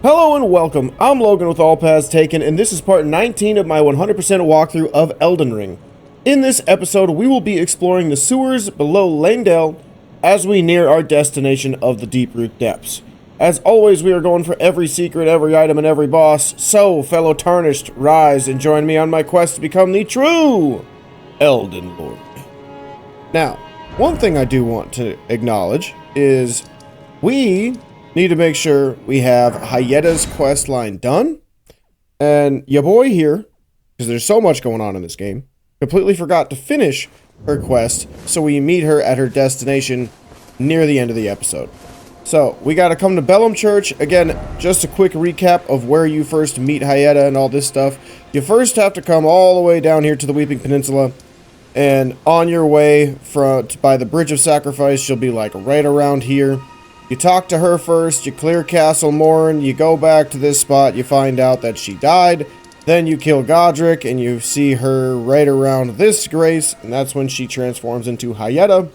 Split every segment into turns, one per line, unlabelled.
Hello and welcome, I'm Logan with All Paths Taken, and this is part 19 of my 100% walkthrough of Elden Ring. In this episode, we will be exploring the sewers below Leyndell as we near our destination of the Deeproot Depths. As always, we are going for every secret, every item, and every boss, so, fellow Tarnished, rise and join me on my quest to become the true Elden Lord. Now, one thing I do want to acknowledge is we need to make sure we have Hyetta's questline done. And your boy here, because there's so much going on in this game, completely forgot to finish her quest, so we meet her at her destination near the end of the episode. So, we gotta come to Bellum Church. Again, just a quick recap of where you first meet Hyetta and all this stuff. You first have to come all the way down here to the Weeping Peninsula, and on your way by the Bridge of Sacrifice, she'll be like right around here. You talk to her first, you clear Castle Morn, you go back to this spot, you find out that she died, then you kill Godric, and you see her right around this grace, and that's when she transforms into Hyetta.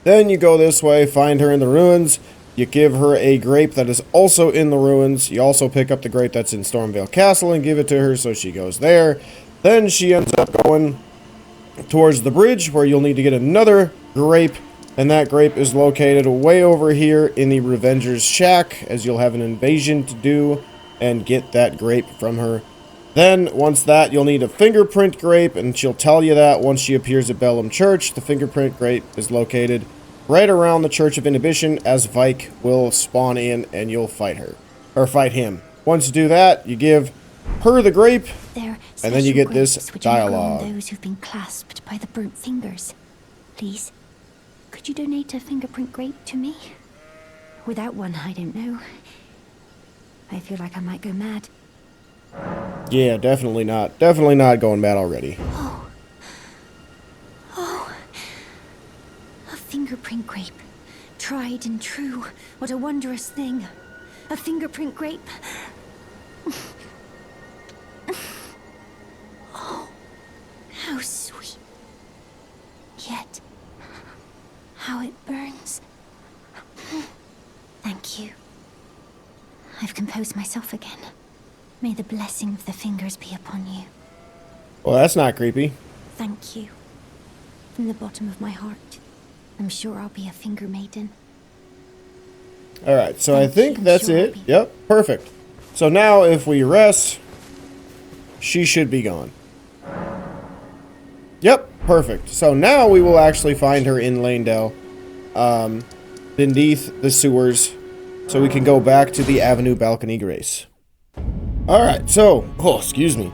Then you go this way, find her in the ruins, you give her a grape that is also in the ruins, you also pick up the grape that's in Stormvale Castle and give it to her, so she goes there. Then she ends up going towards the bridge, where you'll need to get another grape, and that grape is located way over here in the Revenger's Shack, as you'll have an invasion to do and get that grape from her. Then, once that, you'll need a fingerprint grape, and she'll tell you that once she appears at Bellum Church. The fingerprint grape is located right around the Church of Inhibition, as Vike will spawn in and you'll fight her. Or fight him. Once you do that, you give her the grape, and then you get this dialogue.
Those who've been clasped by the burnt fingers. Please, could you donate a fingerprint grape to me? Without one, I don't know. I feel like I might go mad.
Yeah, definitely not. Definitely not going mad already.
Oh. A fingerprint grape. Tried and true. What a wondrous thing. A fingerprint grape. Oh, how sweet. Yet, how it burns. Thank you. I've composed myself again. May the blessing of the fingers be upon you.
Well, that's not creepy.
Thank you. From the bottom of my heart. I'm sure I'll be a finger maiden.
Alright, so I think that's it. Yep, perfect. So now if we rest, she should be gone. Yep, perfect. So now we will actually find her in Leyndell, beneath the sewers, so we can go back to the Avenue Balcony Grace. Alright, so, excuse me.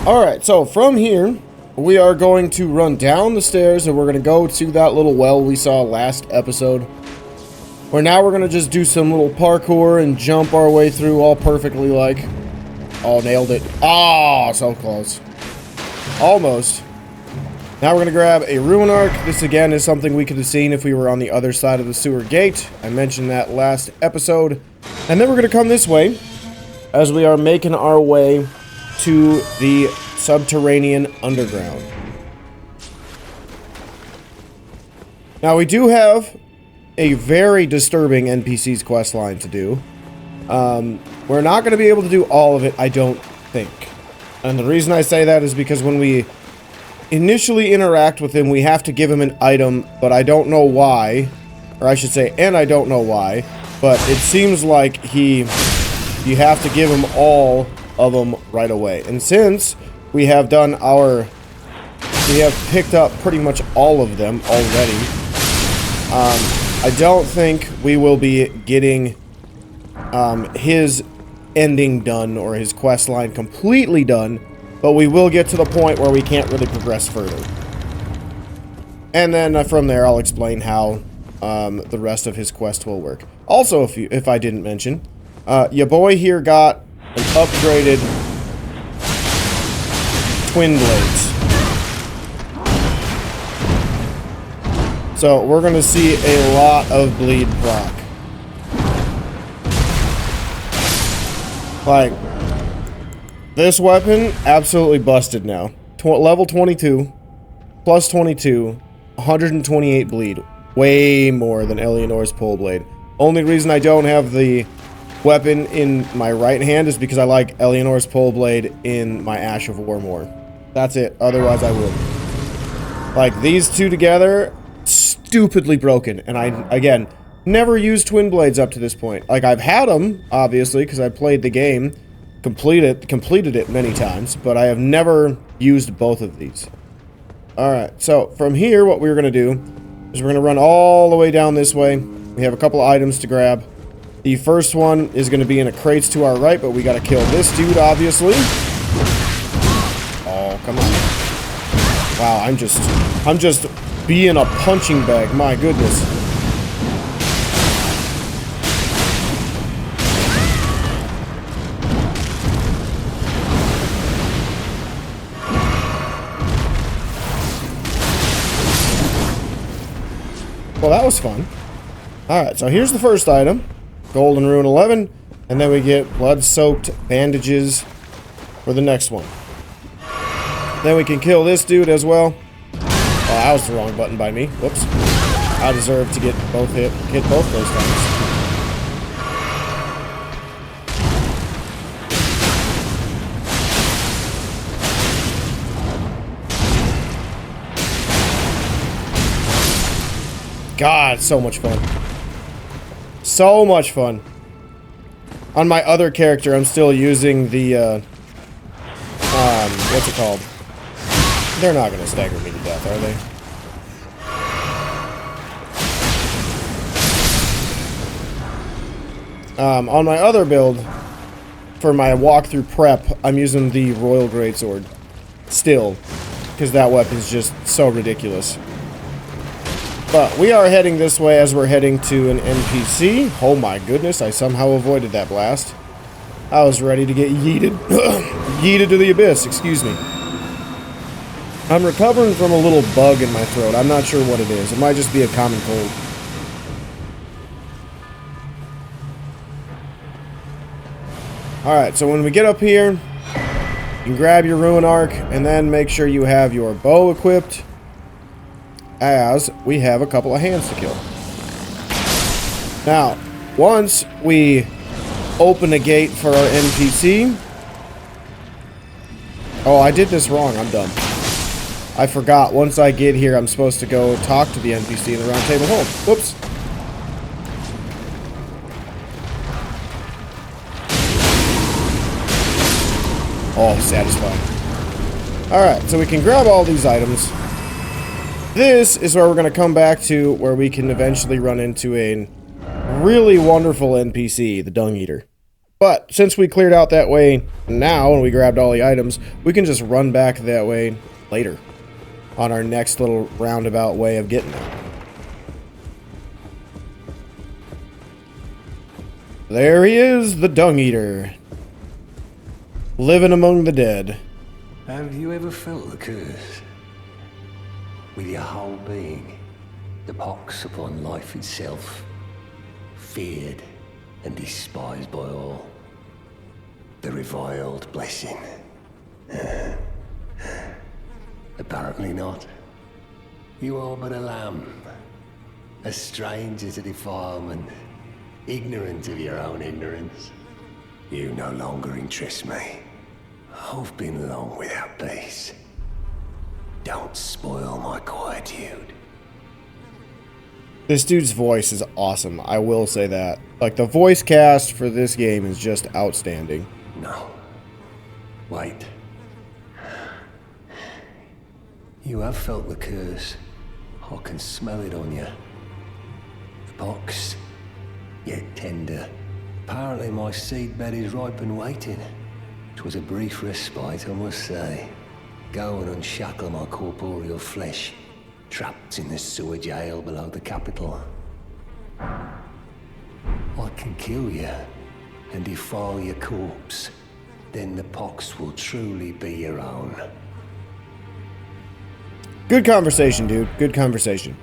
Alright, so from here, we are going to run down the stairs, and we're going to go to that little well we saw last episode. Where now we're going to just do some little parkour and jump our way through all perfectly like. Oh, nailed it. Ah, so close. Almost. Now we're going to grab a Ruin Arc. This again is something we could have seen if we were on the other side of the sewer gate. I mentioned that last episode. And then we're going to come this way as we are making our way to the Subterranean Underground. Now we do have a very disturbing NPC's questline to do. We're not going to be able to do all of it, I don't think. And the reason I say that is because when we initially interact with him, we have to give him an item, but I don't know why. Or I should say, and I don't know why. But it seems like you have to give him all of them right away. And since we have we have picked up pretty much all of them already, I don't think we will be getting his ending done or his quest line completely done, but we will get to the point where we can't really progress further. And then from there, I'll explain how the rest of his quest will work. Also, if I didn't mention, your boy here got an upgraded Twin Blades. So we're going to see a lot of bleed proc. Like, this weapon absolutely busted now. Level 22, plus 22, 128 bleed. Way more than Eleanor's Pull Blade. Only reason I don't have the weapon in my right hand is because I like Eleanor's pole blade in my Ash of War more. That's it. Otherwise, I would. Like, these two together, stupidly broken. And I, again, never used twin blades up to this point. Like, I've had them, obviously, because I played the game, completed it many times, but I have never used both of these. Alright, so from here, what we're going to do is we're going to run all the way down this way. We have a couple of items to grab. The first one is going to be in a crates to our right, but we got to kill this dude, obviously. Oh, come on. Wow, I'm just being a punching bag. My goodness. Well, that was fun. Alright, so here's the first item. Golden Rune 11. And then we get blood-soaked bandages for the next one. Then we can kill this dude as well. Oh, that was the wrong button by me. Whoops. I deserve to get both hit both those times. God, so much fun. So much fun. On my other character, I'm still using the, what's it called? They're not going to stagger me to death, are they? On my other build, for my walkthrough prep, I'm using the Royal Greatsword. Still. Because that weapon's just so ridiculous. But we are heading this way as we're heading to an NPC. Oh my goodness, I somehow avoided that blast. I was ready to get yeeted. Yeeted to the abyss, excuse me. I'm recovering from a little bug in my throat. I'm not sure what it is. It might just be a common cold. Alright, so when we get up here, you can grab your Ruin Arc, and then make sure you have your bow equipped, as we have a couple of hands to kill. Now, once we open a gate for our NPC... Oh, I did this wrong. I'm dumb. I forgot. Once I get here, I'm supposed to go talk to the NPC in the round table hall. Whoops. Oh, satisfying. Alright, so we can grab all these items. This is where we're going to come back to, where we can eventually run into a really wonderful NPC, the Dung Eater. But since we cleared out that way now, and we grabbed all the items, we can just run back that way later. On our next little roundabout way of getting there. There he is, the Dung Eater. Living among the dead.
Have you ever felt the curse? With your whole being, the pox upon life itself, feared and despised by all. The reviled blessing. Apparently not. You are but a lamb, a stranger to defilement, ignorant of your own ignorance. You no longer interest me. I've been long without peace. Don't spoil my quietude.
This dude's voice is awesome, I will say that. Like, the voice cast for this game is just outstanding.
No. Wait. You have felt the curse. I can smell it on you. The pox, yet tender. Apparently my seedbed is ripe and waiting. 'Twas a brief respite, I must say. Go and unshackle my corporeal flesh, trapped in the sewer jail below the capital. I can kill you and defile your corpse. Then the pox will truly be your own.
Good conversation, dude. Good conversation.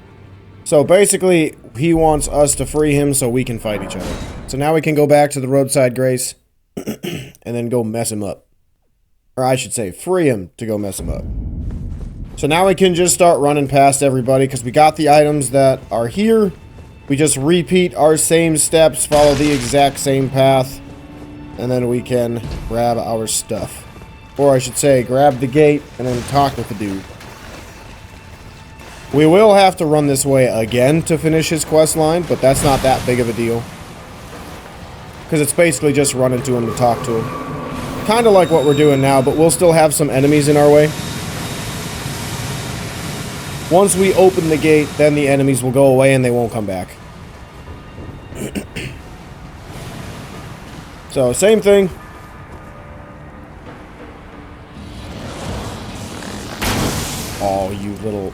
So basically, he wants us to free him so we can fight each other. So now we can go back to the roadside grace and then go mess him up. Or I should say, free him to go mess him up. So now we can just start running past everybody because we got the items that are here. We just repeat our same steps, follow the exact same path, and then we can grab our stuff. Or I should say, grab the gate and then talk with the dude. We will have to run this way again to finish his quest line, but that's not that big of a deal. Because it's basically just running to him to talk to him. Kind of like what we're doing now, but we'll still have some enemies in our way. Once we open the gate, then the enemies will go away and they won't come back. So, same thing. Oh, you little...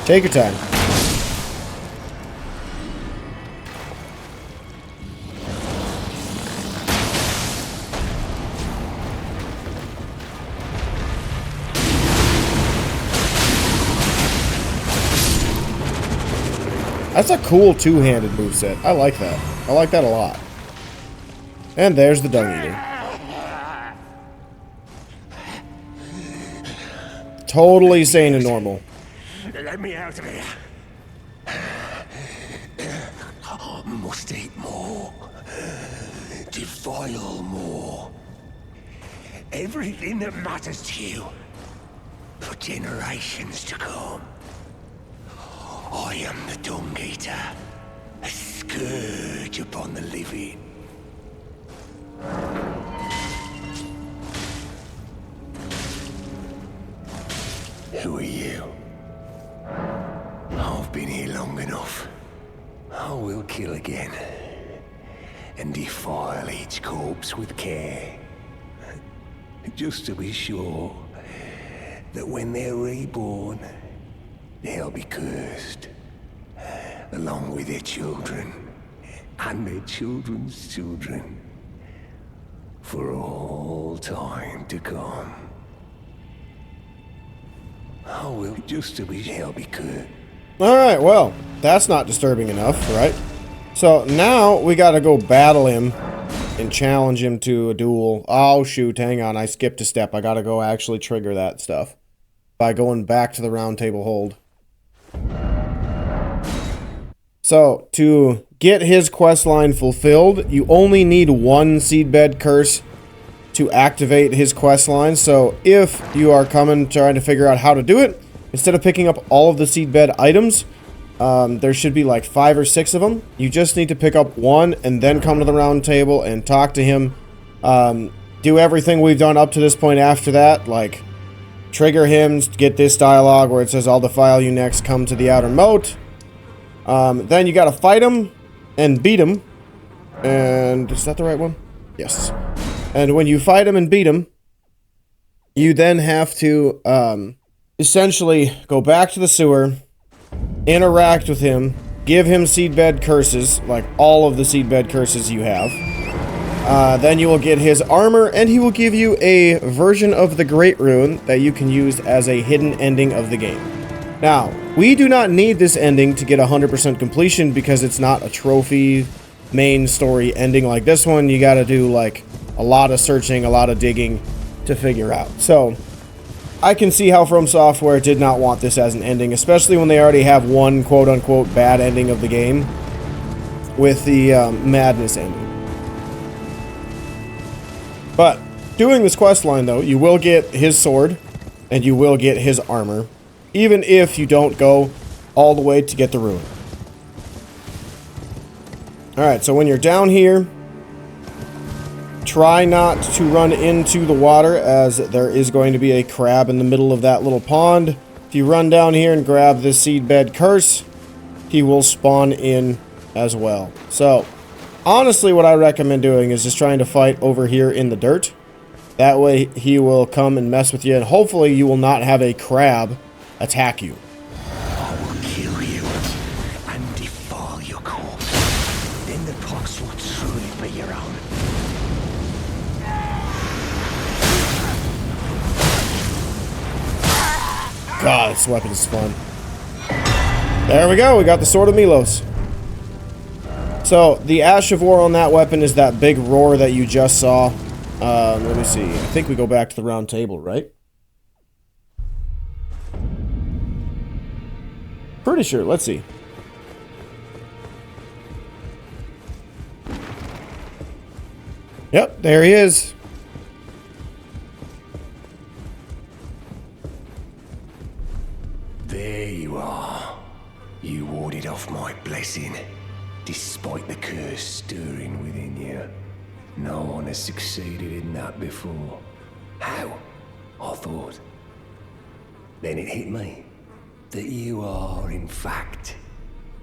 Take your time. That's a cool two-handed moveset. I like that. I like that a lot. And there's the Dung Eater. Totally sane and normal.
Let me out of here. Must eat more. Defile more. Everything that matters to you. For generations to come. I am the Dung Eater. A scourge upon the living. Who are you? I've been here long enough. I will kill again. And defile each corpse with care. Just to be sure that when they're reborn, they'll be cursed. Along with their children. And their children's children. For all time to come. I will just to be shall be cursed.
Alright, well, that's not disturbing enough, right? So now we gotta go battle him and challenge him to a duel. Oh shoot, hang on, I skipped a step. I gotta go actually trigger that stuff by going back to the round table hold. So, to get his quest line fulfilled, you only need one seedbed curse to activate his quest line. So if you are coming trying to figure out how to do it, instead of picking up all of the seedbed items, there should be like 5 or 6 of them. You just need to pick up one and then come to the round table and talk to him. Do everything we've done up to this point after that, like trigger him, get this dialogue where it says, "I'll defile you next, come to the outer moat." Then you gotta fight him and beat him. And is that the right one? Yes. And when you fight him and beat him, you then have to essentially go back to the sewer, interact with him, give him seedbed curses, like all of the seedbed curses you have. Then you will get his armor, and he will give you a version of the Great Rune that you can use as a hidden ending of the game. Now, we do not need this ending to get 100% completion because it's not a trophy main story ending like this one. You gotta do like a lot of searching, a lot of digging to figure out. So, I can see how From Software did not want this as an ending, especially when they already have one quote-unquote bad ending of the game with the Madness ending. But, doing this quest line though, you will get his sword, and you will get his armor, even if you don't go all the way to get the rune. Alright, so when you're down here, try not to run into the water, as there is going to be a crab in the middle of that little pond. If you run down here and grab this seedbed curse, he will spawn in as well. So, honestly, what I recommend doing is just trying to fight over here in the dirt. That way, he will come and mess with you, and hopefully you will not have a crab attack you.
I will kill you and defile your corpse. Then the pox will truly be your own.
God, this weapon is fun. There we go, we got the Sword of Milos. So, the Ash of War on that weapon is that big roar that you just saw. Let me see. I think we go back to the round table, right? Pretty sure. Let's see. Yep, there he is.
There you are. You warded off my blessing, despite the curse stirring within you. No one has succeeded in that before. How? I thought. Then it hit me that you are, in fact,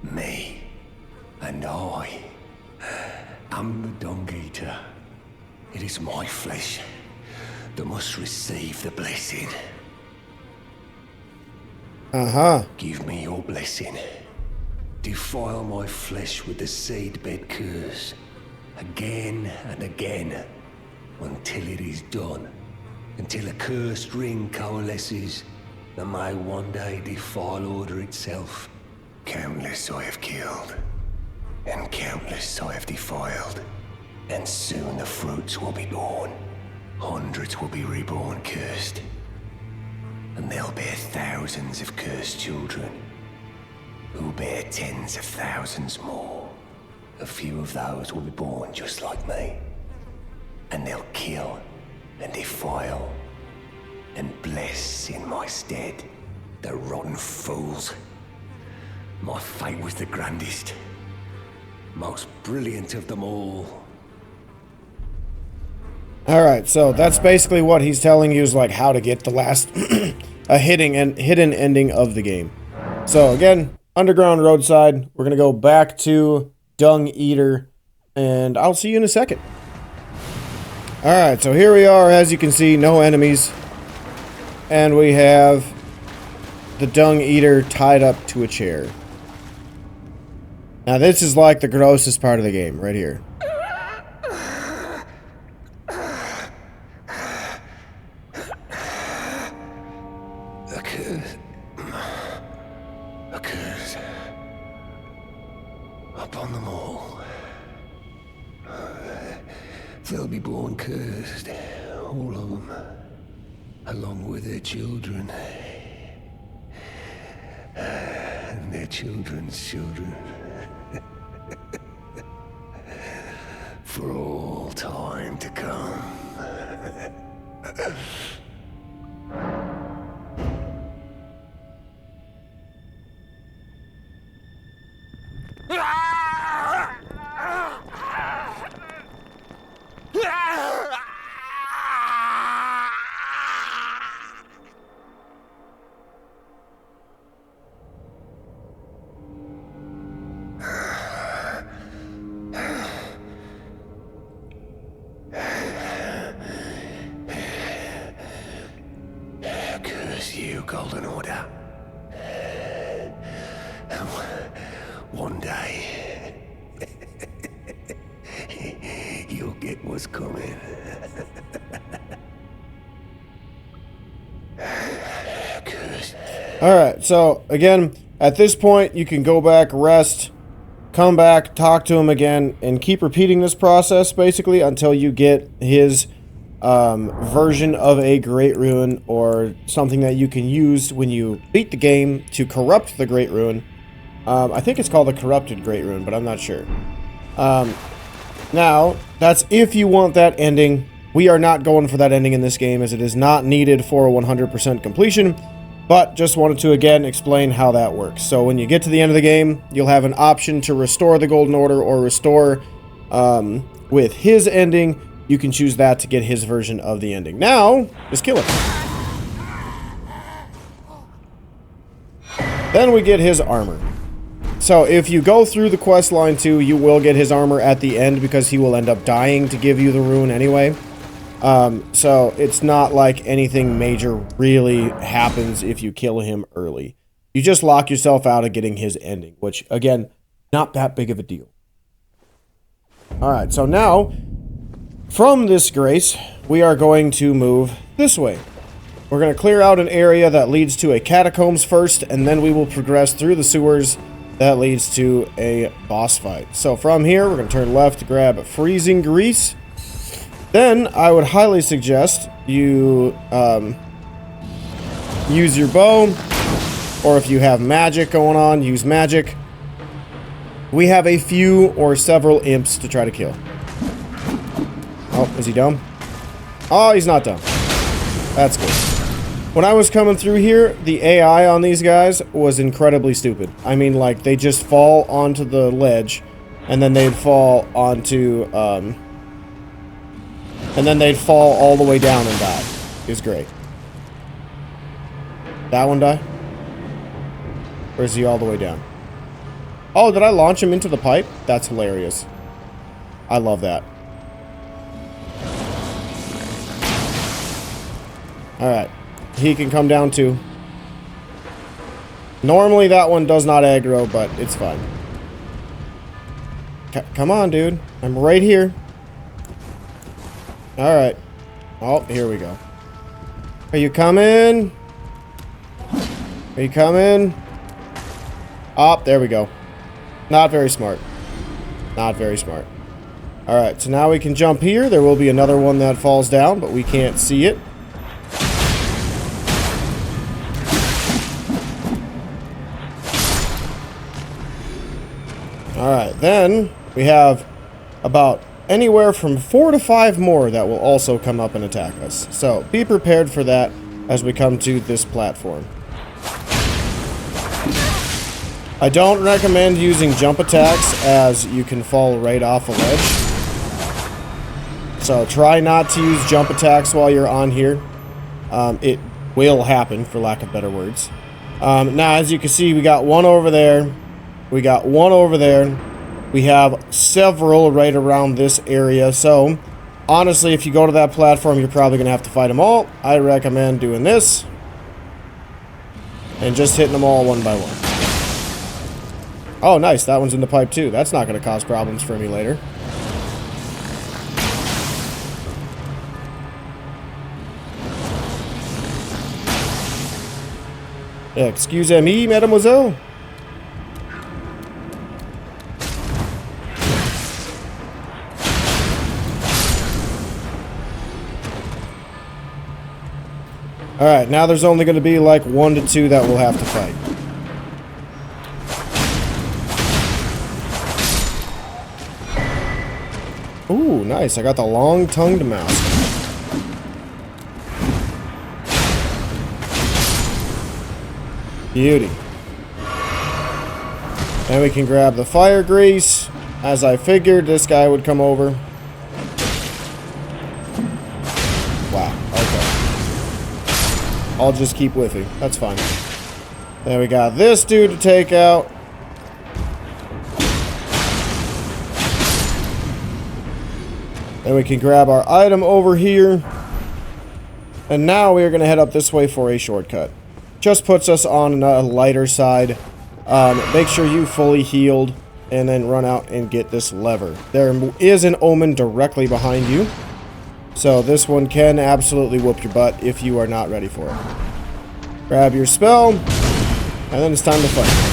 me. And I am the Dung Eater. It is my flesh that must receive the blessing. Give me your blessing. Defile my flesh with the seedbed curse. Again and again. Until it is done. Until a cursed ring coalesces that may one day defile order itself. Countless I have killed. And countless I have defiled. And soon the fruits will be born. Hundreds will be reborn cursed. And they'll bear thousands of cursed children, who bear tens of thousands more. A few of those will be born just like me. And they'll kill and defile and bless in my stead. The rotten fools. My fate was the grandest, most brilliant of them all.
Alright, so that's basically what he's telling you is like how to get the last a hidden ending of the game. So again, underground roadside. We're gonna go back to Dung Eater, and I'll see you in a second. Alright, so here we are. As you can see, no enemies. And we have the Dung Eater tied up to a chair. Now this is like the grossest part of the game, right here.
A curse upon them all. They'll be born cursed, all of them, along with their children, and their children's children, for all time to come. Curse you, Golden Order. One day, you'll get what's coming. Curse.
Alright, so again, at this point, you can go back, rest, come back, talk to him again, and keep repeating this process, basically, until you get his version of a Great Ruin, or something that you can use when you beat the game to corrupt the Great Ruin. I think it's called the Corrupted Great Ruin, but I'm not sure. Now, that's if you want that ending. We are not going for that ending in this game, as it is not needed for a 100% completion. But just wanted to, again, explain how that works. So when you get to the end of the game, you'll have an option to restore the Golden Order or restore with his ending. You can choose that to get his version of the ending. Now, just kill him. Then we get his armor. So if you go through the quest line too, you will get his armor at the end, because he will end up dying to give you the rune anyway. So it's not like anything major really happens if you kill him early. You just lock yourself out of getting his ending, which, again, not that big of a deal. Alright, so now, from this grace, we are going to move this way. We're going to clear out an area that leads to a catacombs first, and then we will progress through the sewers that leads to a boss fight. So from here, we're going to turn left to grab freezing grease. Then I would highly suggest you use your bow, or if you have magic going on, use magic. We have a few or several imps to try to kill. Oh, is he dumb? Oh, he's not dumb. That's good. When I was coming through here, the AI on these guys was incredibly stupid. I mean, like, they just fall onto the ledge, and then they'd fall onto, and then they'd fall all the way down and die. It was great. That one die? Or is he all the way down? Oh, did I launch him into the pipe? That's hilarious. I love that. Alright. He can come down too. Normally that one does not aggro, but it's fine. Come on, dude. I'm right here. Alright. Oh, here we go. Are you coming? Are you coming? Oh, there we go. Not very smart. Not very smart. Alright, so now we can jump here. There will be another one that falls down, but we can't see it. Alright, then we have about anywhere from 4 to 5 more that will also come up and attack us. So be prepared for that as we come to this platform. I don't recommend using jump attacks as you can fall right off a ledge. So try not to use jump attacks while you're on here. It will happen, for lack of better words. Now, as you can see, we got one over there. We got one over there. We have several right around this area. So, honestly, if you go to that platform, you're probably going to have to fight them all. I recommend doing this. And just hitting them all one by one. Oh, nice. That one's in the pipe, too. That's not going to cause problems for me later. Excusez-me, mademoiselle. Alright, now there's only going to be like 1 to 2 that we'll have to fight. Ooh, nice. I got the long-tongued mouse. Beauty. And we can grab the fire grease. As I figured, this guy would come over. Wow, okay. I'll just keep whiffing. That's fine. Then we got this dude to take out. Then we can grab our item over here. And now we are going to head up this way for a shortcut. Just puts us on a lighter side. Make sure you fully healed. And then run out and get this lever. There is an omen directly behind you. So this one can absolutely whoop your butt if you are not ready for it. Grab your spell. And then it's time to fight.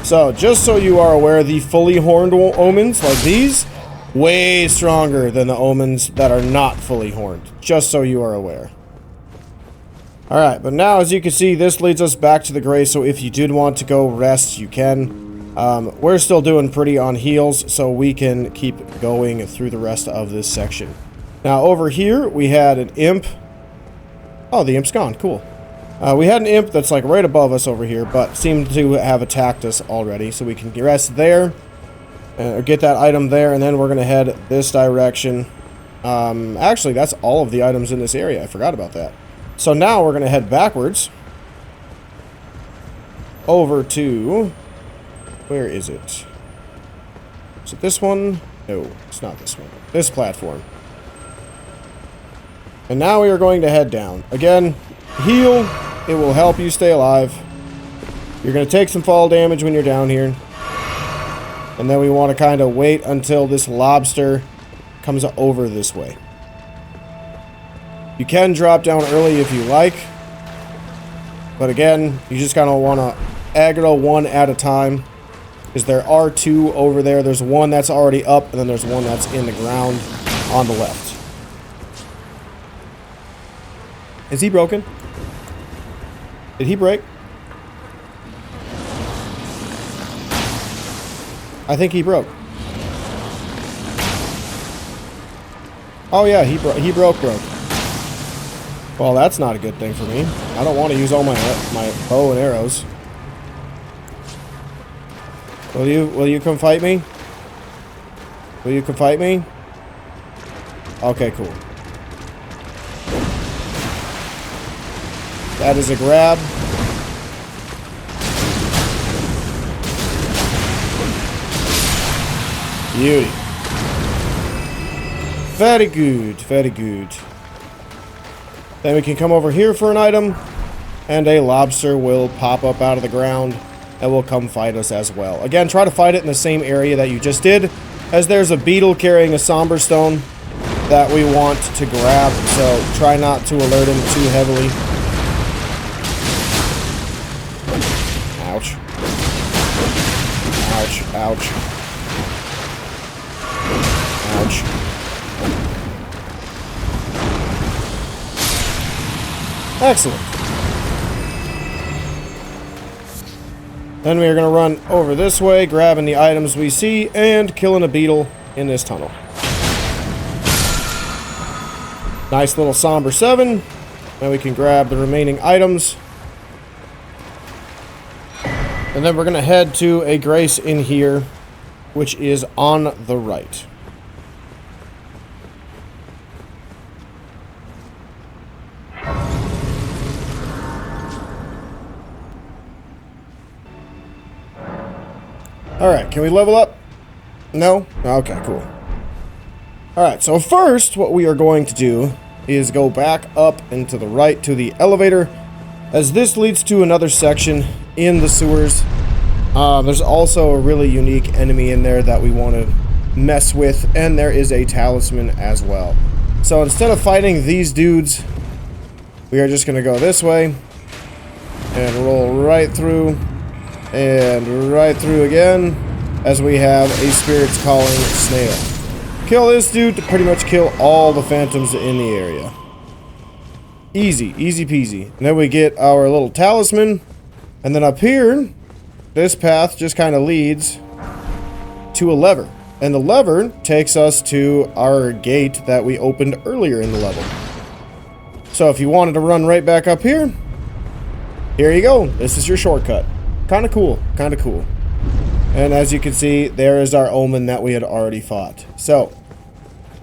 So, just so you are aware, the fully horned omens like these, way stronger than the omens that are not fully horned. Just so you are aware. Alright, but now as you can see, this leads us back to the Grey, so if you did want to go rest, you can. We're still doing pretty on heals, so we can keep going through the rest of this section. Now, over here, we had an imp. Oh, the imp's gone. Cool. We had an imp that's like right above us over here, but seemed to have attacked us already, so we can rest there. Get that item there, and then we're going to head this direction. Actually, that's all of the items in this area. I forgot about that. So now we're going to head backwards over to... Where is it? Is it this one? No, it's not this one. This platform. And now we are going to head down. Again, heal. It will help you stay alive. You're going to take some fall damage when you're down here. And then we want to kind of wait until this lobster comes over this way. You can drop down early if you like. But again, you just kind of want to aggro one at a time. Because there are two over there. There's one that's already up, and then there's one that's in the ground on the left. Is he broken? Did he break? I think he broke. Oh yeah, he broke. Well, that's not a good thing for me. I don't want to use all my bow and arrows. Will you come fight me? Will you come fight me? Okay, cool. That is a grab. Beauty. Very good, very good. Then we can come over here for an item, and a lobster will pop up out of the ground and will come fight us as well. Again, try to fight it in the same area that you just did, as there's a beetle carrying a somber stone that we want to grab, so try not to alert him too heavily. Ouch. Ouch, ouch. Ouch. Excellent. Then we are going to run over this way, grabbing the items we see, and killing a beetle in this tunnel. Nice little somber 7. Then we can grab the remaining items. And then we're going to head to a grace in here, which is on the right. Alright, can we level up? No? Okay, cool. Alright, so first, what we are going to do is go back up and to the right to the elevator, as this leads to another section in the sewers. There's also a really unique enemy in there that we want to mess with, and there is a talisman as well. So instead of fighting these dudes, we are just going to go this way and roll right through. And right through again, as we have a Spirit's Calling snail. Kill this dude to pretty much kill all the phantoms in the area. Easy, easy peasy. And then we get our little talisman. And then up here, this path just kind of leads to a lever. And the lever takes us to our gate that we opened earlier in the level. So if you wanted to run right back up here, here you go. This is your shortcut. Kind of cool, kind of cool. And as you can see, there is our Omen that we had already fought. So,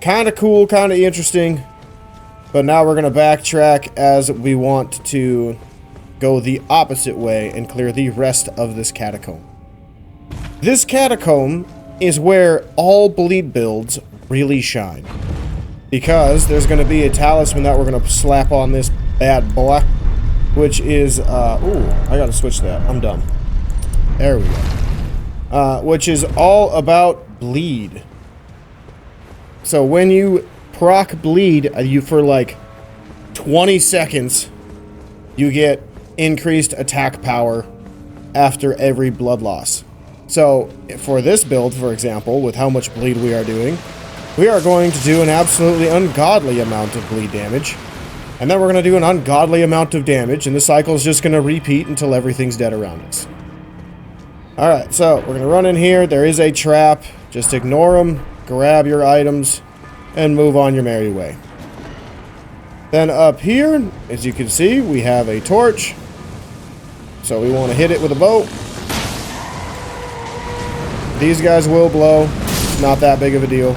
kind of cool, kind of interesting. But now we're going to backtrack as we want to go the opposite way and clear the rest of this catacomb. This catacomb is where all bleed builds really shine. Because there's going to be a talisman that we're going to slap on this bad boy. Which is, ooh, I gotta switch that. I'm dumb. There we go. Which is all about bleed. So when you proc bleed, you for like 20 seconds, you get increased attack power after every blood loss. So for this build, for example, with how much bleed we are doing, we are going to do an absolutely ungodly amount of bleed damage. And then we're going to do an ungodly amount of damage, and the cycle is just going to repeat until everything's dead around us. Alright, so we're going to run in here. There is a trap. Just ignore them, grab your items, and move on your merry way. Then up here, as you can see, we have a torch. So we want to hit it with a bow. These guys will blow. It's not that big of a deal.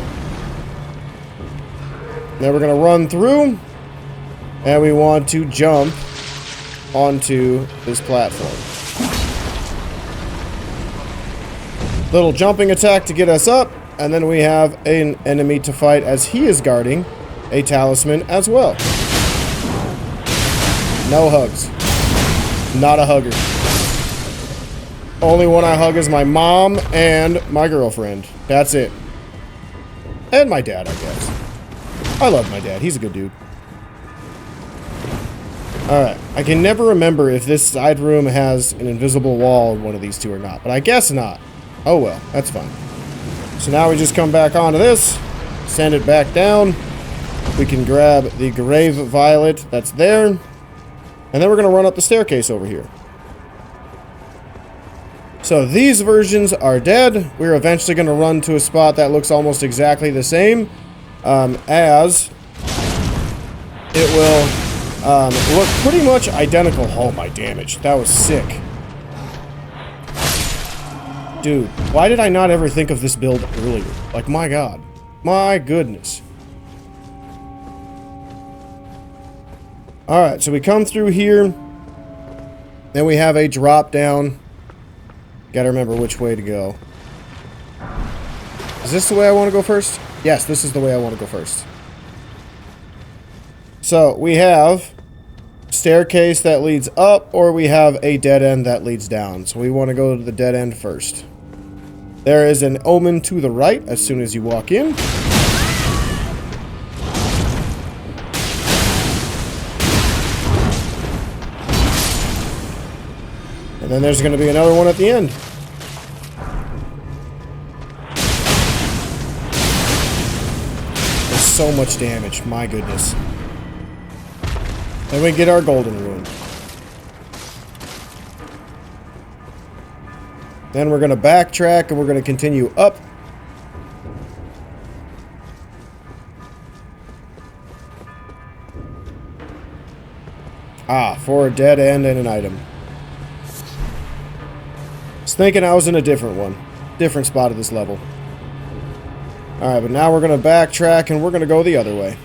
Then we're going to run through. And we want to jump onto this platform. Little jumping attack to get us up. And then we have an enemy to fight as he is guarding a talisman as well. No hugs. Not a hugger. Only one I hug is my mom and my girlfriend. That's it. And my dad, I guess. I love my dad. He's a good dude. Alright, I can never remember if this side room has an invisible wall in one of these two or not, but I guess not. Oh well, that's fine. So now we just come back onto this, send it back down. We can grab the Grave Violet that's there, and then we're going to run up the staircase over here. So these versions are dead. We're eventually going to run to a spot that looks almost exactly the same, as it will look pretty much identical. Oh, my damage. That was sick. Dude, why did I not ever think of this build earlier? Like, my god. My goodness. Alright, so we come through here. Then we have a drop down. Gotta remember which way to go. Is this the way I want to go first? Yes, this is the way I want to go first. So, we have staircase that leads up, or we have a dead end that leads down. So we want to go to the dead end first. There is an omen to the right as soon as you walk in. And then there's going to be another one at the end. There's so much damage, my goodness. Then we get our golden rune. Then we're going to backtrack and we're going to continue up. Ah, for a dead end and an item. I was thinking I was in a different one. Different spot of this level. Alright, but now we're going to backtrack and we're going to go the other way.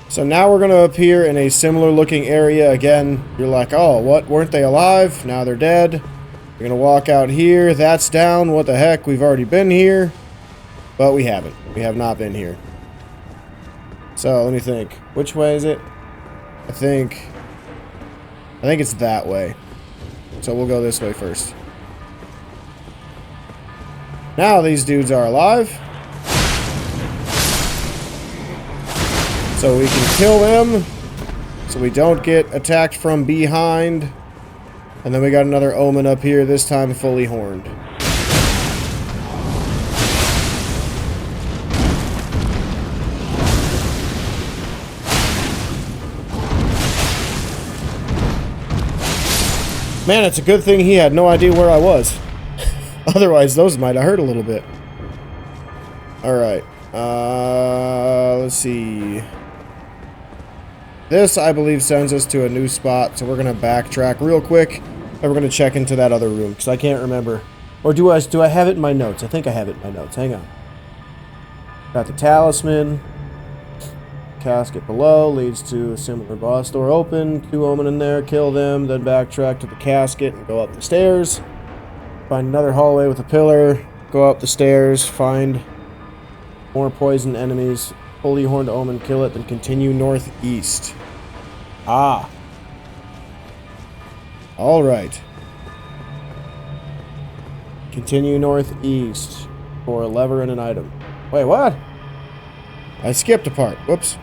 So now we're going to appear in a similar looking area again. You're like, oh, what? Weren't they alive? Now they're dead. We're going to walk out here. That's down. What the heck? We've already been here. But we haven't. We have not been here. So let me think. Which way is it? I think it's that way. So we'll go this way first. Now these dudes are alive. So we can kill them, so we don't get attacked from behind. And then we got another omen up here, this time fully horned. Man, it's a good thing he had no idea where I was. Otherwise, those might have hurt a little bit. Alright. Let's see. This, I believe, sends us to a new spot, so we're going to backtrack real quick, and we're going to check into that other room, because I can't remember. Or do I have it in my notes? I think I have it in my notes. Hang on. Got the talisman. Casket below leads to a similar boss door open. 2 omen in there, kill them, then backtrack to the casket and go up the stairs. Find another hallway with a pillar, go up the stairs, find more poison enemies. Fully horned omen, kill it, then continue northeast. Ah. Alright. Continue northeast for a lever and an item. Wait, what? I skipped a part. Whoops.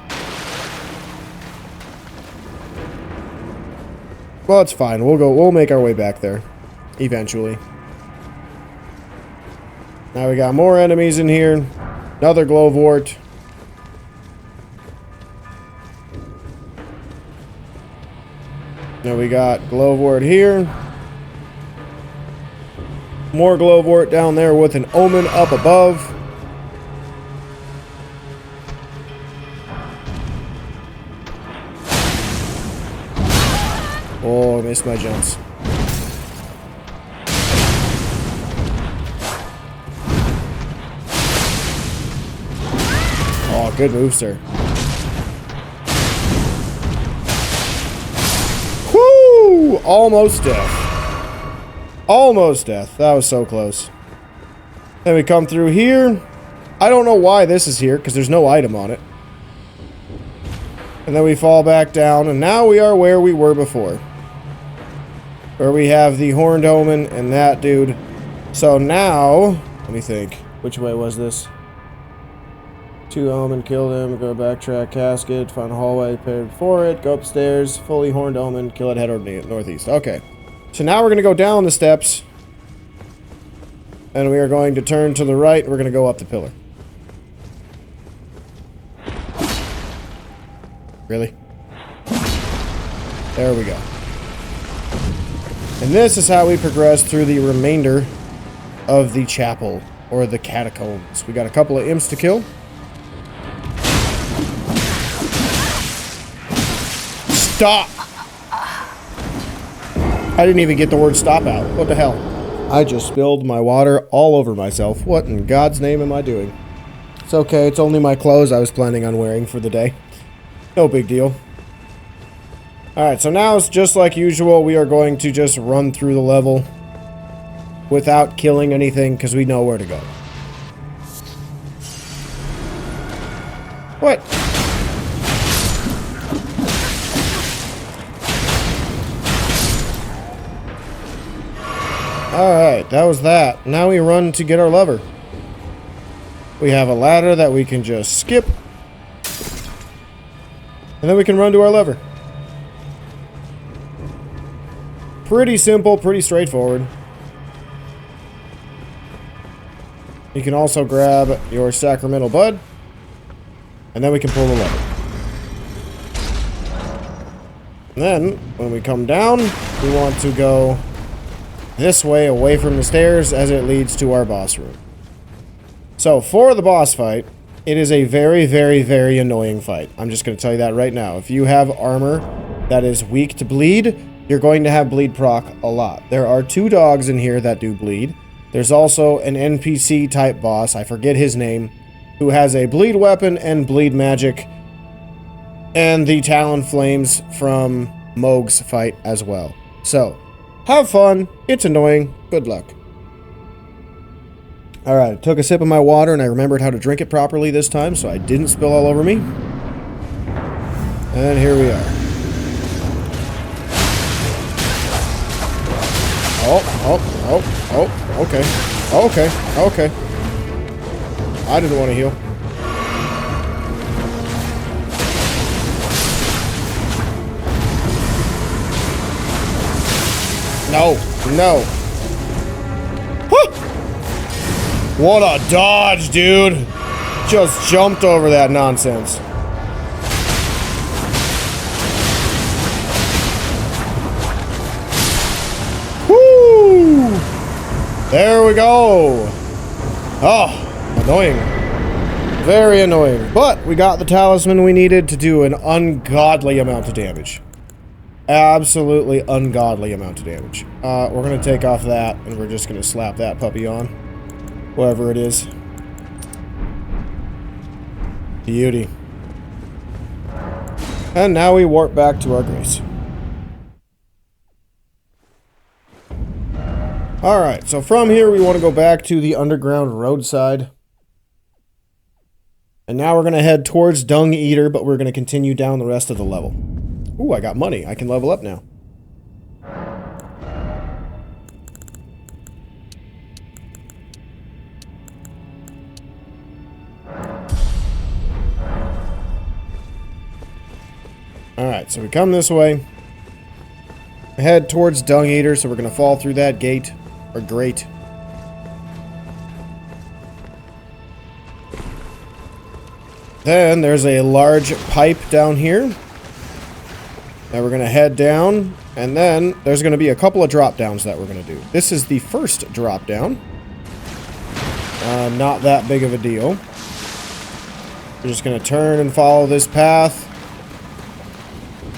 Well, it's fine. We'll make our way back there. Eventually. Now we got more enemies in here. Another glowwort. Now we got glowwort here. More glowwort down there with an omen up above. Oh, I missed my jumps. Oh, good move, sir. Whoo! Almost death. Almost death. That was so close. Then we come through here. I don't know why this is here, because there's no item on it. And then we fall back down, and now we are where we were before. Where we have the horned omen and that dude So now, let me think. Which way was this? 2 Omen, kill him, go backtrack, casket, find a hallway, prepared for it, go upstairs, fully horned Omen, kill it, head northeast. Okay. So now we're going to go down the steps. And we are going to turn to the right, we're going to go up the pillar. Really? There we go. And this is how we progress through the remainder of the chapel, or the catacombs. We got a couple of imps to kill. Stop! I didn't even get the word stop out. What the hell? I just spilled my water all over myself. What in God's name am I doing? It's okay, it's only my clothes I was planning on wearing for the day. No big deal. Alright, so now it's just like usual. We are going to just run through the level without killing anything because we know where to go. What? Alright, that was that. Now we run to get our lever. We have a ladder that we can just skip. And then we can run to our lever. Pretty simple, pretty straightforward. You can also grab your sacramental bud. And then we can pull the lever. And then, when we come down, we want to go this way, away from the stairs, as it leads to our boss room. So, for the boss fight, it is a very, very, very annoying fight. I'm just going to tell you that right now. If you have armor that is weak to bleed, you're going to have bleed proc a lot. There are 2 dogs in here that do bleed. There's also an NPC type boss, I forget his name, who has a bleed weapon and bleed magic. And the Talon flames from Mohg's fight as well. So, have fun. It's annoying. Good luck. Alright, I took a sip of my water and I remembered how to drink it properly this time, so I didn't spill all over me. And here we are. Okay. I didn't want to heal. No. Huh! What a dodge, dude! Just jumped over that nonsense. Woo! There we go. Oh, annoying. Very annoying. But we got the talisman we needed to do an ungodly amount of damage. Absolutely ungodly amount of damage. We're going to take off that, and we're just going to slap that puppy on. Whatever it is. Beauty. And now we warp back to our grace. Alright, so from here we want to go back to the underground roadside. And now we're going to head towards Dung Eater, but we're going to continue down the rest of the level. Ooh, I got money. I can level up now. Alright, so we come this way. Head towards Dung Eater, so we're going to fall through that gate. Or grate. Then there's a large pipe down here. Now we're going to head down, and then there's going to be a couple of drop downs that we're going to do. This is the first drop down. Not that big of a deal. We're just going to turn and follow this path,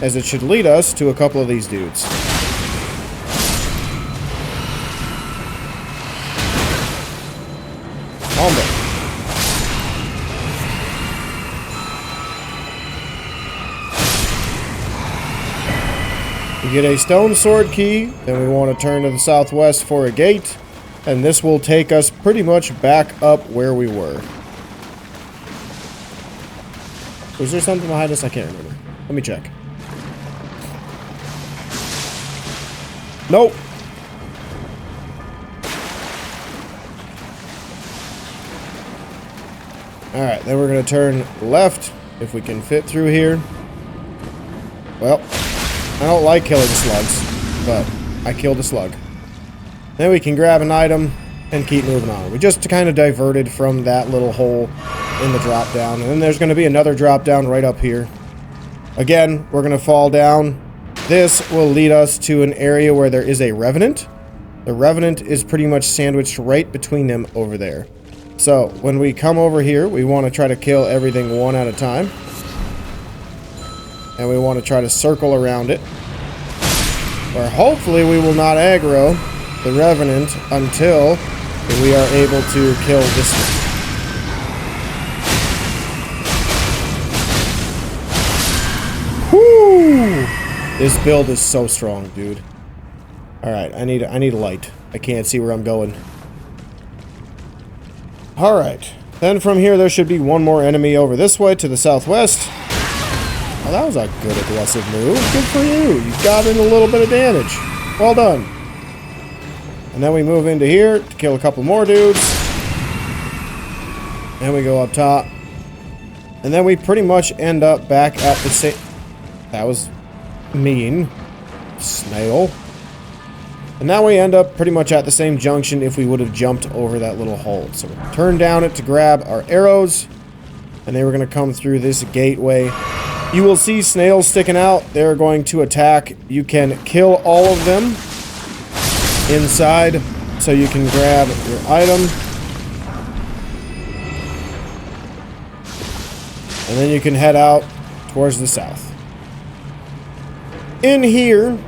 as it should lead us to a couple of these dudes. Combo. We get a stone sword key, then we want to turn to the southwest for a gate, and this will take us pretty much back up where we were. Was there something behind us? I can't remember. Let me check. Nope. Alright, then we're going to turn left if we can fit through here. Well, I don't like killing slugs, but I killed a slug. Then we can grab an item and keep moving on. We just kind of diverted from that little hole in the drop down. And then there's going to be another drop down right up here. Again, we're going to fall down. This will lead us to an area where there is a revenant. The revenant is pretty much sandwiched right between them over there. So when we come over here, we want to try to kill everything one at a time. And we want to try to circle around it. Where hopefully we will not aggro the revenant until we are able to kill this one. Whoo! This build is so strong, dude. Alright, I need a light. I can't see where I'm going. Alright. Then from here there should be one more enemy over this way to the southwest. Oh, that was a good aggressive move. Good for you. You got in a little bit of damage. Well done. And then we move into here to kill a couple more dudes. And we go up top. And then we pretty much end up back at the same... That was mean. Snail. And now we end up pretty much at the same junction if we would have jumped over that little hole. So we'll turn down it to grab our arrows. And then we're going to come through this gateway. You will see snails sticking out. They're going to attack. You can kill all of them inside so you can grab your item. And then you can head out towards the south. In here,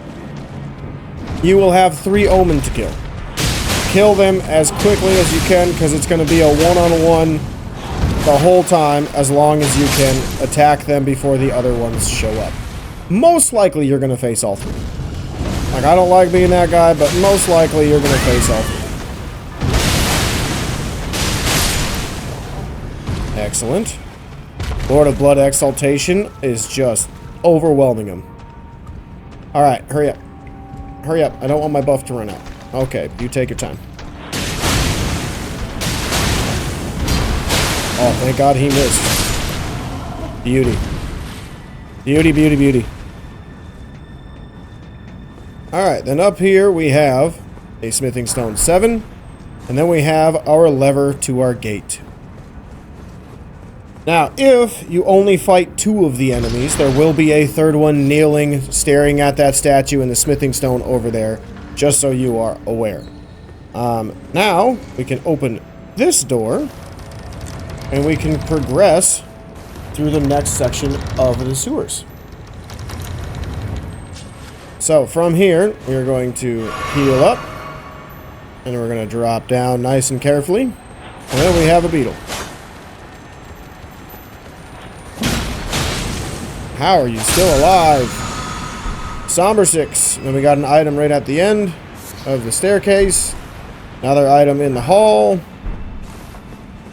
you will have 3 omen to kill. Kill them as quickly as you can because it's going to be a one-on-one the whole time as long as you can attack them before the other ones show up. Most likely you're going to face all 3. Like, I don't like being that guy, but most likely you're going to face all 3. Excellent. Lord of Blood Exultation is just overwhelming him. Alright, hurry up. Hurry up. I don't want my buff to run out. Okay, you take your time. Oh, thank God he missed. Beauty. Beauty, beauty, beauty. Alright, then up here we have a smithing stone 7. And then we have our lever to our gate. Now, if you only fight 2 of the enemies, there will be a 3rd one kneeling, staring at that statue in the smithing stone over there, just so you are aware. Now, we can open this door, and we can progress through the next section of the sewers. So, from here, we are going to heal up, and we're going to drop down nice and carefully, and then we have a beetle. How are you still alive? Somber 6. And then we got an item right at the end of the staircase. Another item in the hall. And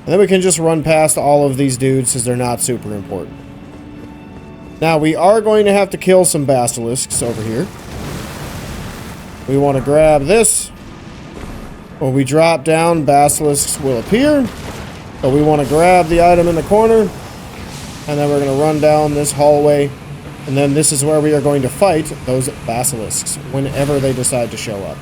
then we can just run past all of these dudes because they're not super important. Now, we are going to have to kill some basilisks over here. We want to grab this. When we drop down, basilisks will appear. But we want to grab the item in the corner. And then we're going to run down this hallway. And then this is where we are going to fight those basilisks whenever they decide to show up.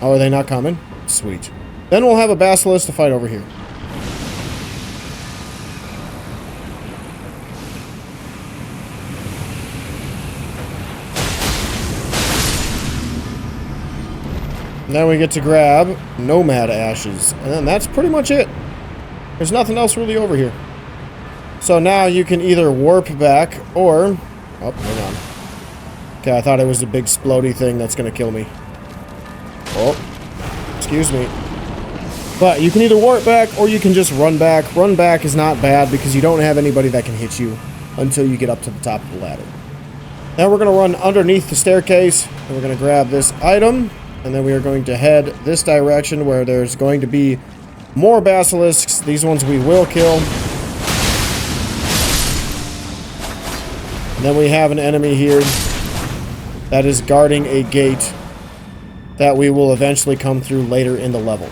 Oh, are they not coming? Sweet. Then we'll have a basilisk to fight over here. And then we get to grab Nomad Ashes. And then that's pretty much it. There's nothing else really over here. So now you can either warp back or... Oh, hang on. Okay, I thought it was a big splody thing that's going to kill me. Oh, excuse me. But you can either warp back or you can just run back. Run back is not bad because you don't have anybody that can hit you until you get up to the top of the ladder. Now we're going to run underneath the staircase and we're going to grab this item. And then we are going to head this direction where there's going to be more basilisks. These ones we will kill. And then we have an enemy here that is guarding a gate that we will eventually come through later in the level.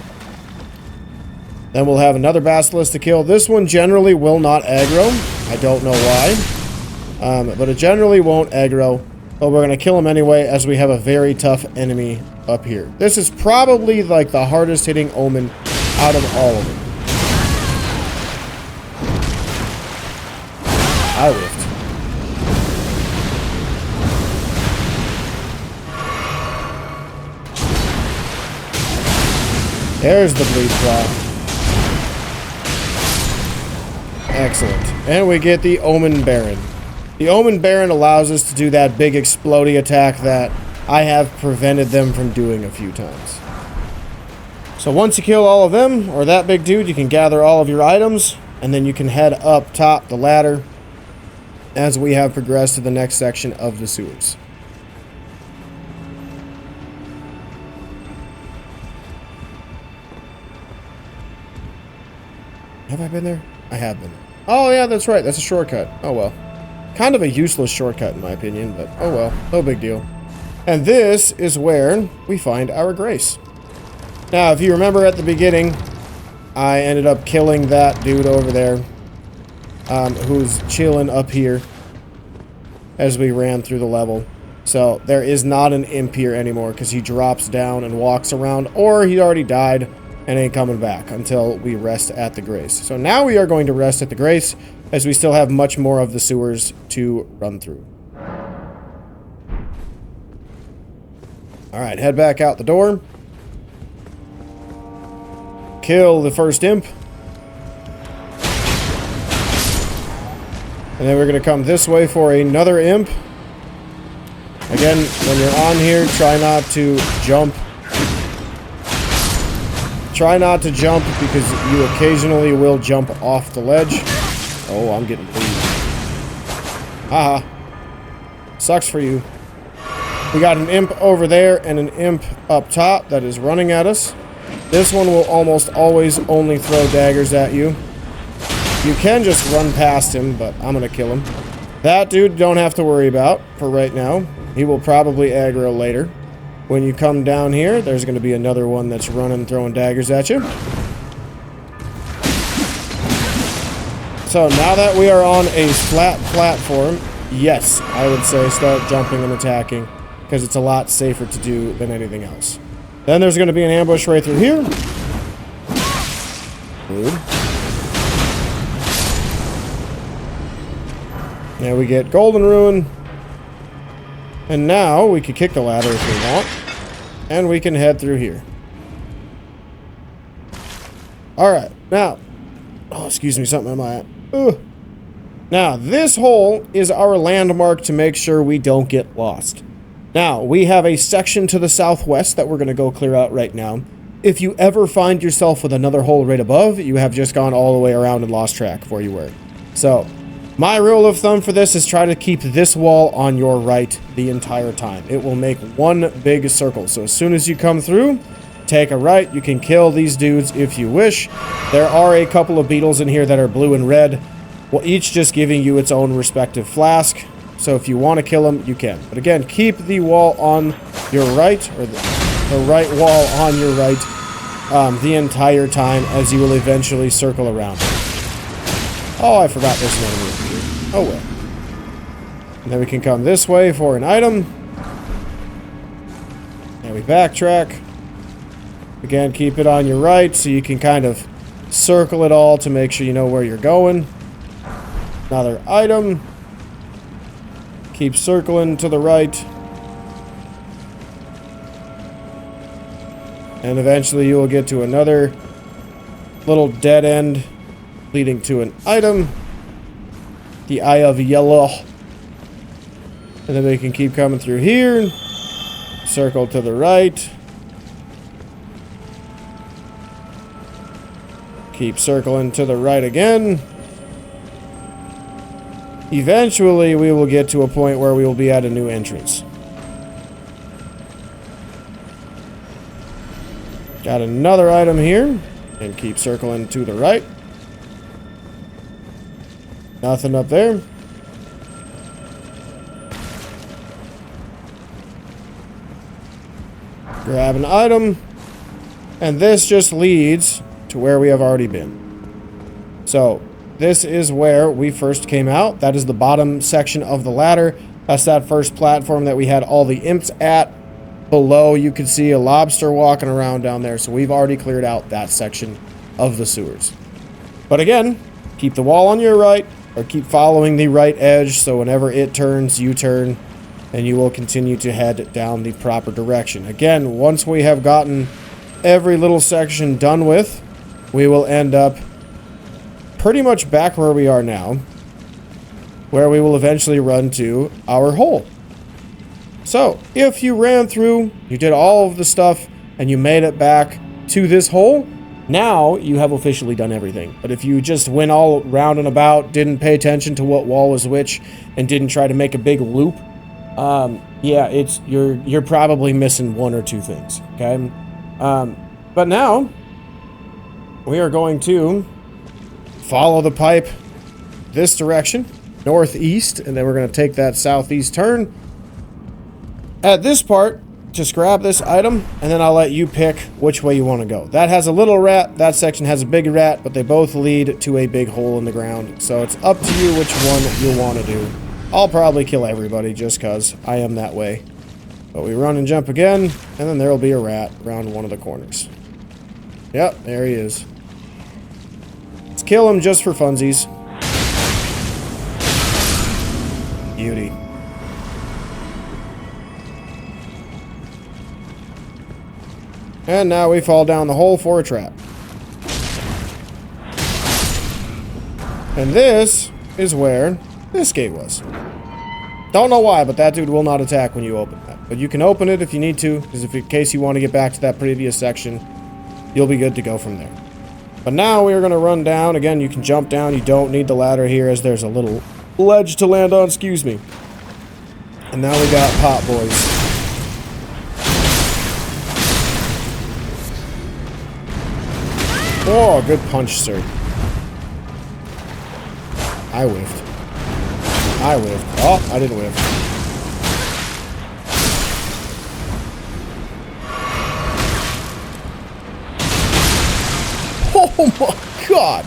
Then we'll have another basilisk to kill. This one generally will not aggro. I don't know why. But it generally won't aggro. But we're going to kill him anyway, as we have a very tough enemy up here. This is probably like the hardest hitting Omen out of all of them. I whiffed. There's the bleed claw. Excellent. And we get the Omen Barin. The Omen Barin allows us to do that big explodey attack that I have prevented them from doing a few times. So once you kill all of them, or that big dude, you can gather all of your items, and then you can head up top the ladder as we have progressed to the next section of the sewers. Have I been there? I have been. Oh yeah, that's right. That's a shortcut. Oh well. Kind of a useless shortcut in my opinion, but oh well. No big deal. And this is where we find our grace. Now, if you remember at the beginning, I ended up killing that dude over there, who's chilling up here as we ran through the level. So there is not an imp here anymore because he drops down and walks around, or he already died and ain't coming back until we rest at the grace. So now we are going to rest at the grace, as we still have much more of the sewers to run through. Alright, head back out the door. Kill the first imp. And then we're going to come this way for another imp. Again, when you're on here, try not to jump. Try not to jump because you occasionally will jump off the ledge. Oh, I'm getting bleed. Haha. Sucks for you. We got an imp over there and an imp up top that is running at us. This one will almost always only throw daggers at you. You can just run past him, but I'm going to kill him. That dude you don't have to worry about for right now. He will probably aggro later. When you come down here, there's going to be another one that's running, throwing daggers at you. So now that we are on a flat platform, yes, I would say start jumping and attacking, because it's a lot safer to do than anything else. Then there's going to be an ambush right through here. Good. Now we get Golden Ruin. And now we can kick the ladder if we want. And we can head through here. Alright, now. Oh, excuse me, something in my eye. Ugh. Now, this hole is our landmark to make sure we don't get lost. Now, we have a section to the southwest that we're going to go clear out right now. If you ever find yourself with another hole right above, you have just gone all the way around and lost track of where you were. So, my rule of thumb for this is try to keep this wall on your right the entire time. It will make one big circle. So as soon as you come through, take a right. You can kill these dudes if you wish. There are a couple of beetles in here that are blue and red, well, each just giving you its own respective flask. So if you want to kill them, you can. But again, keep the wall on your right, or the right wall on your right the entire time, as you will eventually circle around. Oh, I forgot there's an enemy over here. Oh well. And then we can come this way for an item. And we backtrack. Again, keep it on your right so you can kind of circle it all to make sure you know where you're going. Another item. Keep circling to the right. And eventually you will get to another little dead end leading to an item. The Eye of Yellow. And then we can keep coming through here. Circle to the right. Keep circling to the right again. Eventually, we will get to a point where we will be at a new entrance. Got another item here. And keep circling to the right. Nothing up there. Grab an item. And this just leads to where we have already been. So, this is where we first came out. That is the bottom section of the ladder. That's that first platform that we had all the imps at. Below, you can see a lobster walking around down there. So we've already cleared out that section of the sewers. But again, keep the wall on your right, or keep following the right edge. So whenever it turns, you turn, and you will continue to head down the proper direction. Again, once we have gotten every little section done with, we will end up pretty much back where we are now, where we will eventually run to our hole. So, if you ran through, you did all of the stuff, and you made it back to this hole, now you have officially done everything. But if you just went all round and about, didn't pay attention to what wall was which, and didn't try to make a big loop, yeah, you're probably missing one or two things, okay? But now, we are going to follow the pipe this direction, northeast, and then we're going to take that southeast turn. At this part, just grab this item, and then I'll let you pick which way you want to go. That has a little rat, that section has a big rat, but they both lead to a big hole in the ground. So it's up to you which one you want to do. I'll probably kill everybody just because I am that way. But we run and jump again, and then there will be a rat around one of the corners. Yep, there he is. Let's kill him just for funsies. Beauty. And now we fall down the hole for a trap. And this is where this gate was. Don't know why, but that dude will not attack when you open that. But you can open it if you need to, because if in case you want to get back to that previous section, you'll be good to go from there. But now we are going to run down. Again, you can jump down. You don't need the ladder here, as there's a little ledge to land on. Excuse me. And now we got pot boys. Oh, good punch, sir. I whiffed. I whiffed. Oh, I didn't whiff. Oh my god!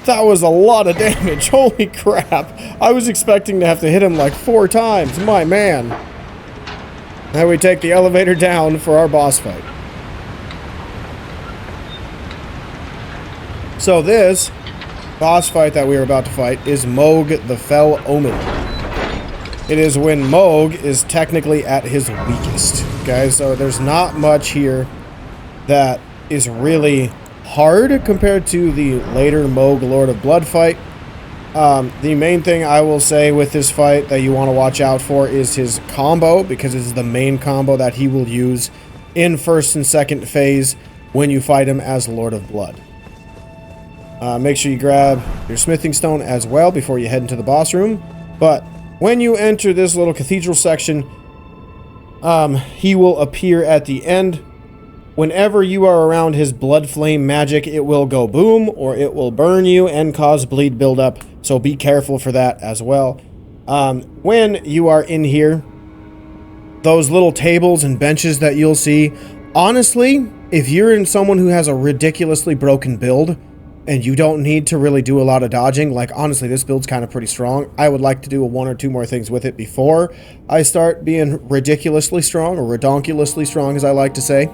That was a lot of damage. Holy crap. I was expecting to have to hit him like 4 times. My man. Now we take the elevator down for our boss fight. So this boss fight that we are about to fight is Mohg the Fell Omen. It is when Mohg is technically at his weakest. Okay, so there's not much here that is really hard compared to the later Mohg Lord of Blood fight. The main thing I will say with this fight that you want to watch out for is his combo, because it's the main combo that he will use in first and second phase when you fight him as Lord of Blood. Make sure you grab your smithing stone as well before you head into the boss room. But when you enter this little cathedral section, he will appear at the end. Whenever you are around his Bloodflame magic, it will go boom, or it will burn you and cause bleed buildup. So be careful for that as well. When you are in here, those little tables and benches that you'll see, honestly, if you're in someone who has a ridiculously broken build, and you don't need to really do a lot of dodging, like honestly this build's kind of pretty strong. I would like to do 1 or 2 more things with it before I start being ridiculously strong, or redonkulously strong as I like to say.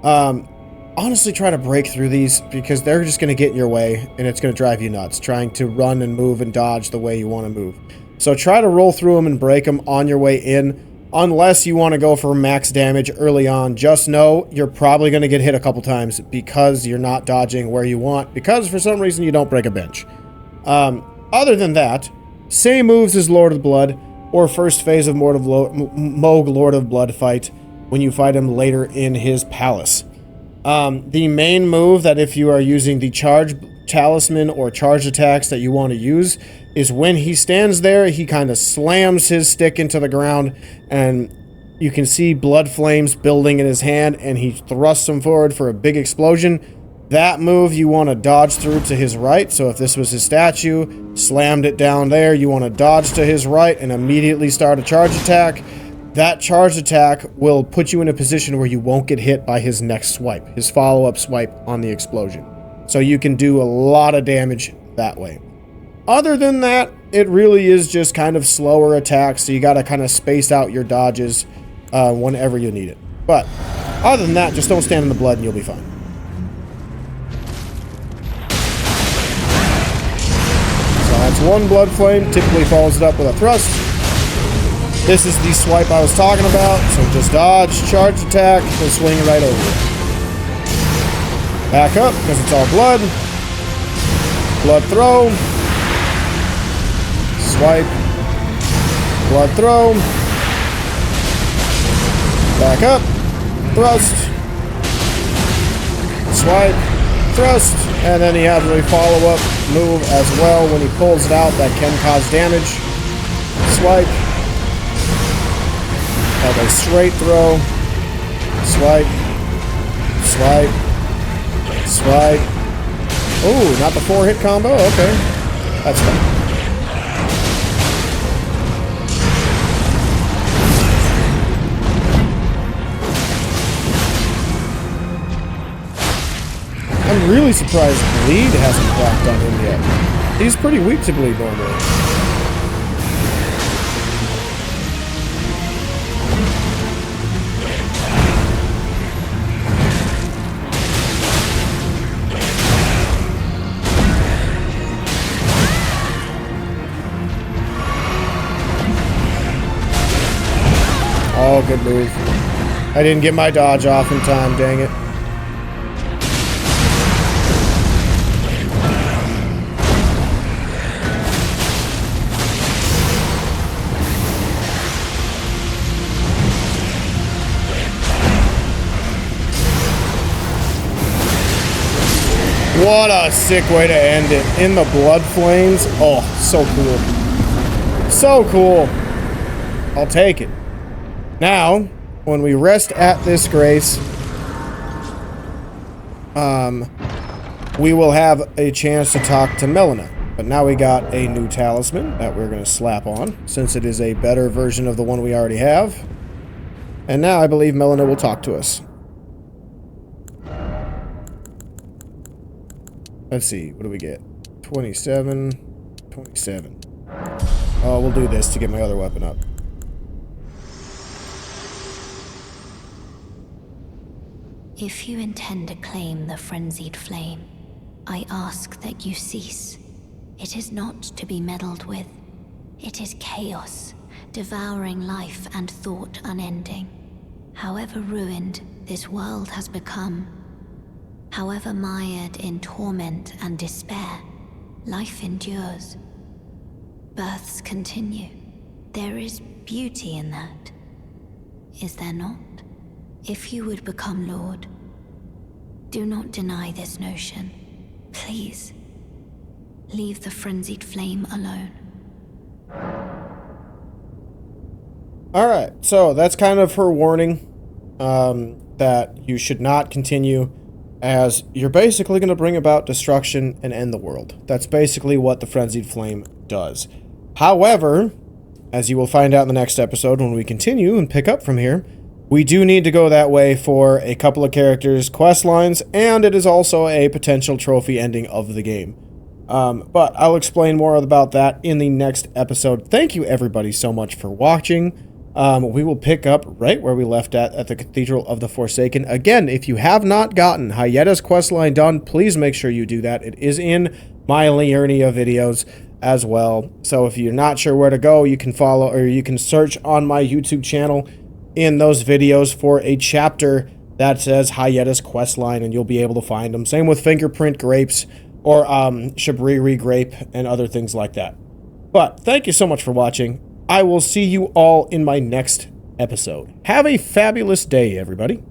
Honestly try to break through these, because they're just going to get in your way and it's going to drive you nuts trying to run and move and dodge the way you want to move. So try to roll through them and break them on your way in. Unless you want to go for max damage early on, just know you're probably going to get hit a couple times because you're not dodging where you want, because for some reason you don't break a bench. Other than that, same moves as Lord of Blood, or first phase of Mohg Lord of Blood fight when you fight him later in his palace. The main move that if you are using the charge talisman or charge attacks that you want to use is when he stands there, he kind of slams his stick into the ground, and you can see blood flames building in his hand, and he thrusts them forward for a big explosion. That move you want to dodge through to his right. So if this was his statue, slammed it down there, you want to dodge to his right and immediately start a charge attack. that charged attack will put you in a position where you won't get hit by his next swipe, his follow-up swipe on the explosion. So you can do a lot of damage that way. Other than that, it really is just kind of slower attacks, so you got to kind of space out your dodges whenever you need it. But other than that, just don't stand in the blood and you'll be fine. So that's one Bloodflame, typically follows it up with a thrust. This is the swipe I was talking about, so just dodge, charge attack, and swing right over it. Back up, because it's all blood. Blood throw. Swipe. Blood throw. Back up. Thrust. Swipe. Thrust. And then he has a follow-up move as well when he pulls it out that can cause damage. Swipe. Have a straight throw. Swipe. Swipe. Swipe. Ooh, not the 4-hit combo? Okay. That's fine. I'm really surprised bleed hasn't cracked on him yet. He's pretty weak to bleed normally. Oh, good move. I didn't get my dodge off in time, dang it. What a sick way to end it. In the blood flames. Oh, so cool. So cool. I'll take it. Now, when we rest at this grace, we will have a chance to talk to Melina. But now we got a new talisman that we're going to slap on, since it is a better version of the one we already have. And now I believe Melina will talk to us. Let's see, what do we get? 27, 27. Oh, we'll do this to get my other weapon up.
If you intend to claim the frenzied flame, I ask that you cease. It is not to be meddled with. It is chaos, devouring life and thought unending. However ruined this world has become, however mired in torment and despair, life endures. Births continue. There is beauty in that. Is there not? If you would become Lord, do not deny this notion. Please, leave the frenzied flame alone.
Alright, so that's kind of her warning, that you should not continue, as you're basically going to bring about destruction and end the world. That's basically what the frenzied flame does. However, as you will find out in the next episode when we continue and pick up from here, we do need to go that way for a couple of characters' quest lines, and it is also a potential trophy ending of the game. But I'll explain more about that in the next episode. Thank you everybody so much for watching. We will pick up right where we left at the Cathedral of the Forsaken. Again, if you have not gotten Hyetta's questline done, please make sure you do that. It is in my Liurnia videos as well. So if you're not sure where to go, you can follow, or you can search on my YouTube channel in those videos for a chapter that says Hyetta's questline, and you'll be able to find them. Same with fingerprint grapes or Shabriri grape and other things like that. But thank you so much for watching. I will see you all in my next episode. Have a fabulous day, everybody.